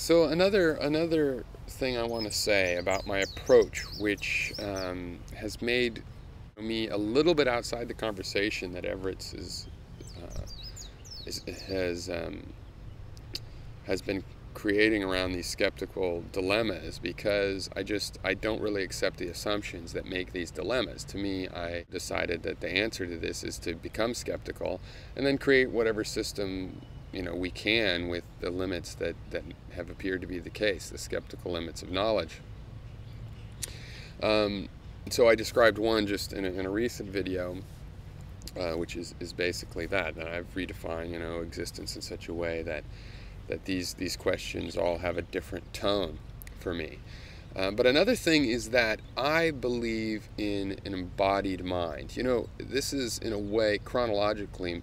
So another thing I want to say about my approach, which has made me a little bit outside the conversation that Everett's uh, is has been creating around these skeptical dilemmas, because I don't really accept the assumptions that make these dilemmas. To me, I decided that the answer to this is to become skeptical and then create whatever system we can with the limits that have appeared to be the case, the skeptical limits of knowledge. So I described one just in a recent video, which is basically that I've redefined existence in such a way that these questions all have a different tone for me. But another thing is that I believe in an embodied mind. This is in a way chronologically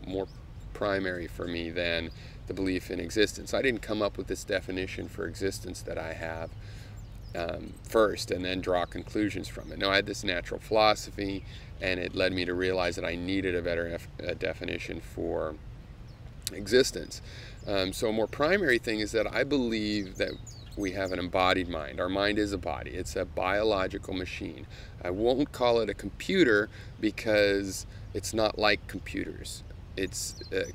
more primary for me than the belief in existence. I didn't come up with this definition for existence that I have first and then draw conclusions from it. No, I had this natural philosophy, and it led me to realize that I needed a better definition for existence. So a more primary thing is that I believe that we have an embodied mind. Our mind is a body. It's a biological machine. I won't call it a computer because it's not like computers.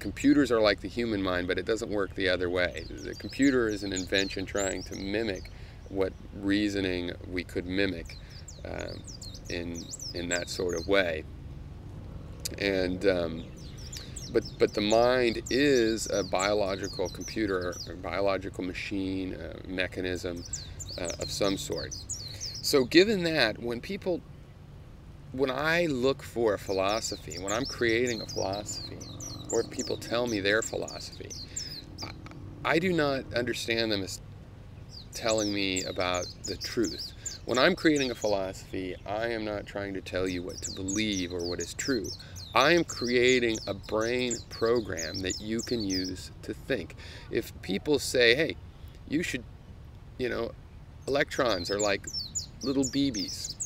Computers are like the human mind, but it doesn't work the other way. The computer is an invention trying to mimic what reasoning we could mimic in that sort of way. And but the mind is a biological computer, a biological machine, a mechanism of some sort. So given that, when I look for a philosophy, when I'm creating a philosophy, or people tell me their philosophy, I do not understand them as telling me about the truth. When I'm creating a philosophy, I am not trying to tell you what to believe or what is true. I am creating a brain program that you can use to think. If people say, hey, you should, electrons are like little BBs.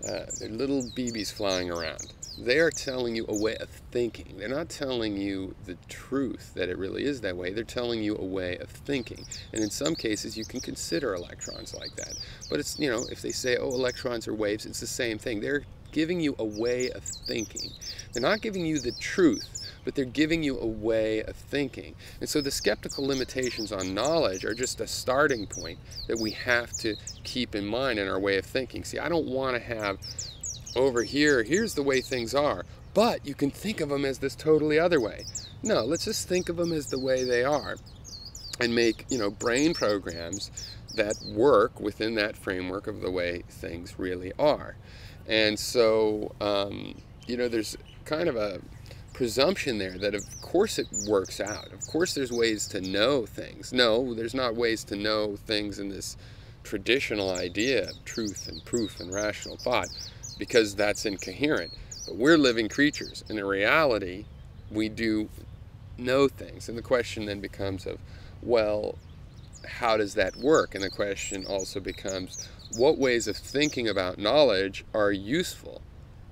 They're little BBs flying around. They are telling you a way of thinking. They're not telling you the truth that it really is that way. They're telling you a way of thinking. And in some cases, you can consider electrons like that. But it's, if they say, oh, electrons are waves, it's the same thing. They're giving you a way of thinking. They're not giving you the truth, but they're giving you a way of thinking. And so the skeptical limitations on knowledge are just a starting point that we have to keep in mind in our way of thinking. See, I don't want to have over here's the way things are, but you can think of them as this totally other way. No, let's just think of them as the way they are and make, brain programs that work within that framework of the way things really are. And so, there's kind of a presumption there that of course it works out. Of course there's ways to know things. No, there's not ways to know things in this traditional idea of truth and proof and rational thought, because that's incoherent. But we're living creatures, and in reality, we do know things. And the question then becomes of, well, how does that work? And the question also becomes, what ways of thinking about knowledge are useful?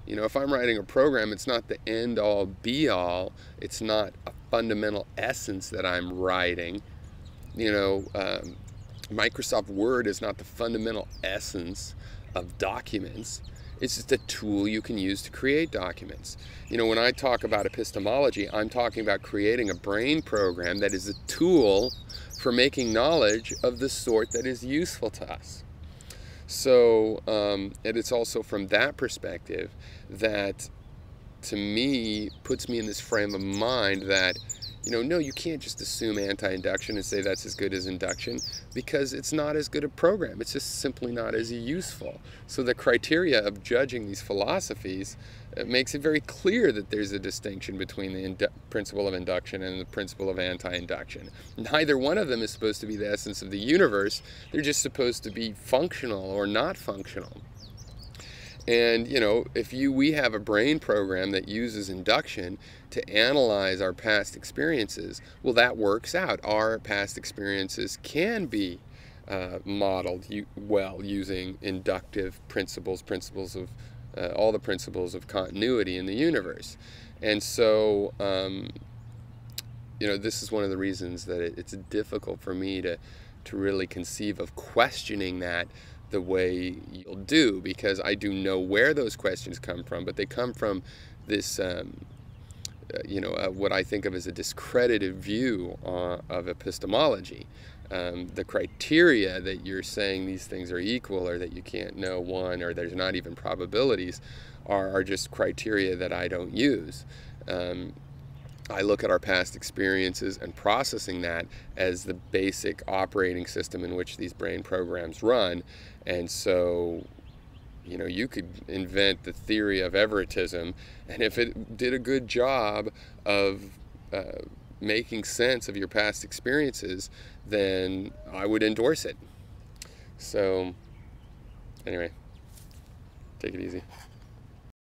If I'm writing a program, it's not the end-all, be-all. It's not a fundamental essence that I'm writing. Microsoft Word is not the fundamental essence of documents. It's just a tool you can use to create documents. When I talk about epistemology, I'm talking about creating a brain program that is a tool for making knowledge of the sort that is useful to us. So, and it's also from that perspective that, to me, puts me in this frame of mind that, no, you can't just assume anti-induction and say that's as good as induction, because it's not as good a program. It's just simply not as useful. So the criteria of judging these philosophies makes it very clear that there's a distinction between the principle of induction and the principle of anti-induction. Neither one of them is supposed to be the essence of the universe. They're just supposed to be functional or not functional. And, we have a brain program that uses induction to analyze our past experiences, well, that works out. Our past experiences can be modeled well using inductive principles of all the principles of continuity in the universe. And so, this is one of the reasons that it's difficult for me to really conceive of questioning that the way you'll do, because I do know where those questions come from, but they come from this what I think of as a discredited view of epistemology. The criteria that you're saying these things are equal, or that you can't know one, or there's not even probabilities, are just criteria that I don't use. I look at our past experiences and processing that as the basic operating system in which these brain programs run. And so, you could invent the theory of Everettism, and if it did a good job of making sense of your past experiences, then I would endorse it. So, anyway, take it easy.